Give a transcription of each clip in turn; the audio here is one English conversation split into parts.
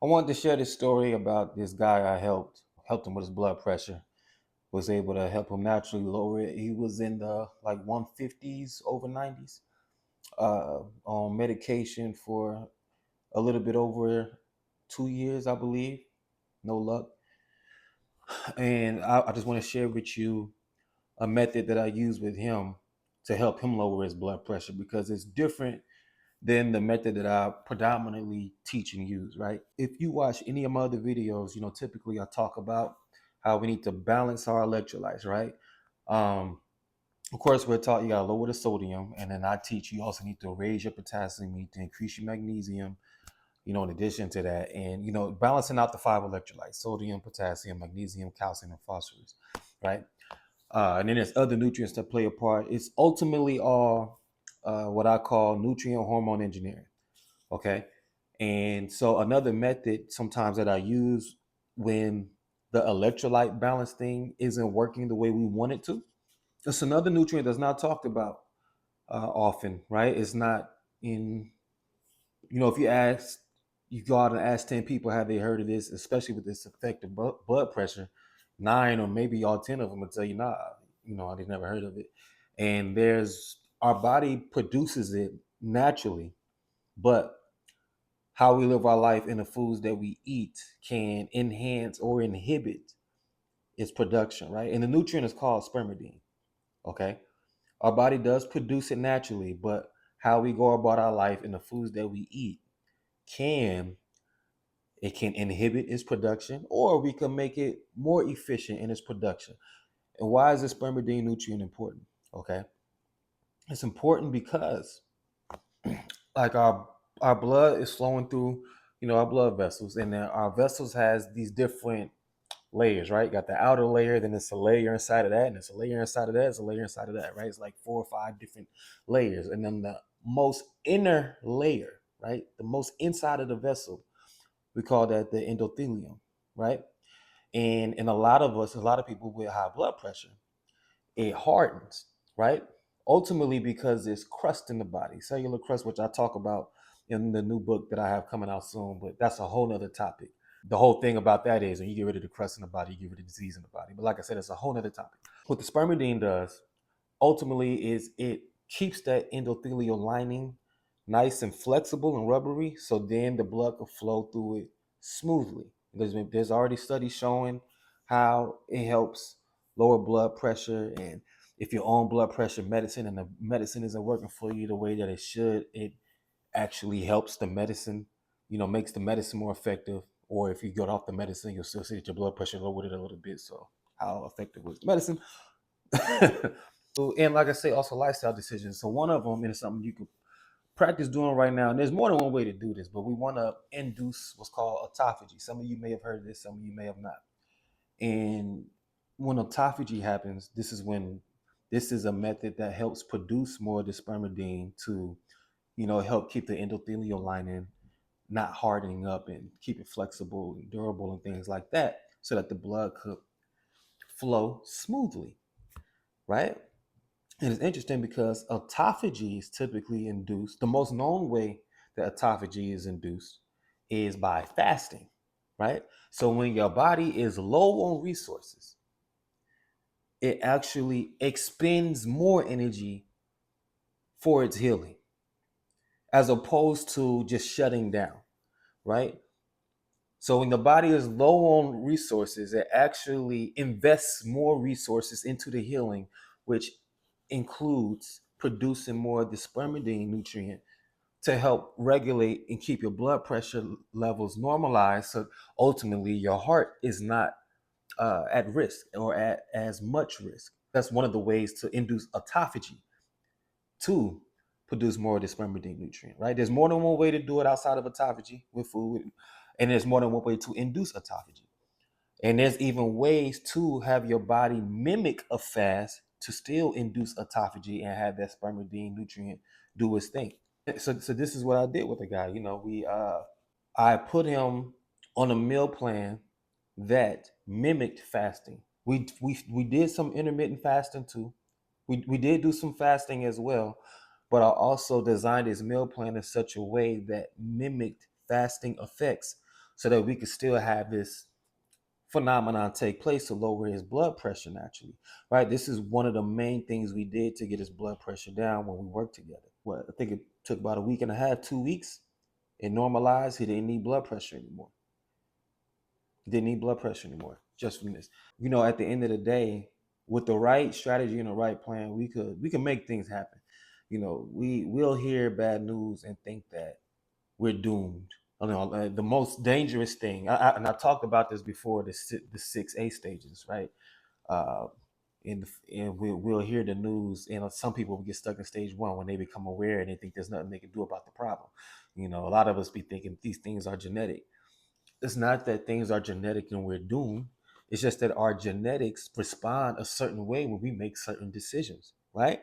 I wanted to share this story about this guy I helped him with his blood pressure. Was able to help him naturally lower it. He was in the like 150s over 90s, on medication for a little bit over 2 years, I believe. No luck. And I just want to share with you a method that I use with him to help him lower his blood pressure because it's different than the method that I predominantly teach and use, right? If you watch any of my other videos, typically I talk about how we need to balance our electrolytes, right? Um, of course, we're taught you gotta lower the sodium, and then I teach you also need to raise your potassium, you need to increase your magnesium, in addition to that, and balancing out the five electrolytes: sodium, potassium, magnesium, calcium, and phosphorus, right? And then there's other nutrients that play a part. It's ultimately all what I call nutrient hormone engineering. Okay. And so another method sometimes that I use when the electrolyte balance thing isn't working the way we want it to. It's another nutrient that's not talked about often, right? It's not in, if you go out and ask 10 people, have they heard of this, especially with this effective blood pressure, nine or maybe all 10 of them will tell you, nah, I've never heard of it. And our body produces it naturally, but how we live our life and the foods that we eat can enhance or inhibit its production, right? And the nutrient is called spermidine. Okay. Our body does produce it naturally, but how we go about our life and the foods that we eat can inhibit its production, or we can make it more efficient in its production. And why is the spermidine nutrient important? Okay. It's important because like our blood is flowing through, our blood vessels, and then our vessels has these different layers, right? You got the outer layer, then it's a layer inside of that, and it's a layer inside of that, it's a layer inside of that, right? It's like 4 or 5 different layers. And then the most inner layer, right? The most inside of the vessel, we call that the endothelium, right? And in a lot of people with high blood pressure, it hardens, right? Ultimately, because there's crust in the body, cellular crust, which I talk about in the new book that I have coming out soon, but that's a whole nother topic. The whole thing about that is when you get rid of the crust in the body, you get rid of disease in the body. But like I said, it's a whole nother topic. What the spermidine does ultimately is it keeps that endothelial lining nice and flexible and rubbery, so then the blood can flow through it smoothly. There's already studies showing how it helps lower blood pressure, and if you're on blood pressure medicine and the medicine isn't working for you the way that it should, it actually helps the medicine, makes the medicine more effective. Or if you get off the medicine, you'll still see that your blood pressure lowered it a little bit. So how effective was the medicine? So, and like I say, also lifestyle decisions. So one of them, and it's something you can practice doing right now. And there's more than one way to do this, but we want to induce what's called autophagy. Some of you may have heard of this, some of you may have not. And when autophagy happens, this is a method that helps produce more of the spermidine to, help keep the endothelial lining not hardening up and keep it flexible and durable and things like that, so that the blood could flow smoothly, right? And it's interesting because autophagy is typically induced. The most known way that autophagy is induced is by fasting, right? So when your body is low on resources, it actually expends more energy for its healing as opposed to just shutting down, right? So when the body is low on resources, it actually invests more resources into the healing, which includes producing more of the spermidine nutrient to help regulate and keep your blood pressure levels normalized. So ultimately, your heart is not at risk or at as much risk. That's one of the ways to induce autophagy, to produce more of the spermidine nutrient, right? There's more than one way to do it outside of autophagy with food, and there's more than one way to induce autophagy. And there's even ways to have your body mimic a fast to still induce autophagy and have that spermidine nutrient do its thing. So this is what I did with the guy. I put him on a meal plan that mimicked fasting. We did some intermittent fasting too. We did do some fasting as well, but I also designed his meal plan in such a way that mimicked fasting effects, so that we could still have this phenomenon take place to lower his blood pressure naturally, right? This is one of the main things we did to get his blood pressure down when we worked together. What, I think it took about a week and a half, 2 weeks. It normalized. He didn't need blood pressure anymore. He didn't need blood pressure anymore just from this. At the end of the day, with the right strategy and the right plan, we can make things happen. We'll hear bad news and think that we're doomed. The most dangerous thing, and I talked about this before, the 6A stages, right? Uh, and we'll hear the news, and some people will get stuck in stage one when they become aware and they think there's nothing they can do about the problem. A lot of us be thinking these things are genetic. It's not that things are genetic and we're doomed. It's just that our genetics respond a certain way when we make certain decisions, right?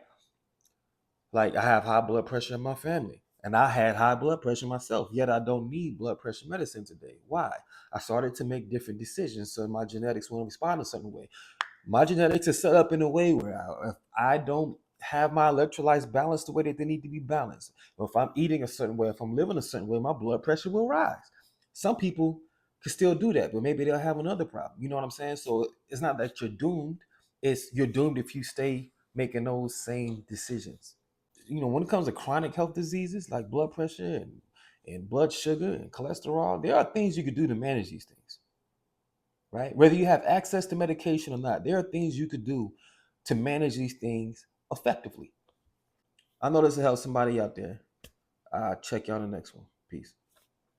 Like I have high blood pressure in my family, and I had high blood pressure myself, yet I don't need blood pressure medicine today. Why? I started to make different decisions, so my genetics will respond a certain way. My genetics is set up in a way where if I don't have my electrolytes balanced the way that they need to be balanced, or if I'm eating a certain way, if I'm living a certain way, my blood pressure will rise. Some people can still do that, but maybe they'll have another problem. You know what I'm saying? So it's not that you're doomed. It's you're doomed if you stay making those same decisions. When it comes to chronic health diseases like blood pressure and blood sugar and cholesterol, there are things you could do to manage these things, right? Whether you have access to medication or not, there are things you could do to manage these things effectively. I know this will help somebody out there. I'll check you on the next one. Peace.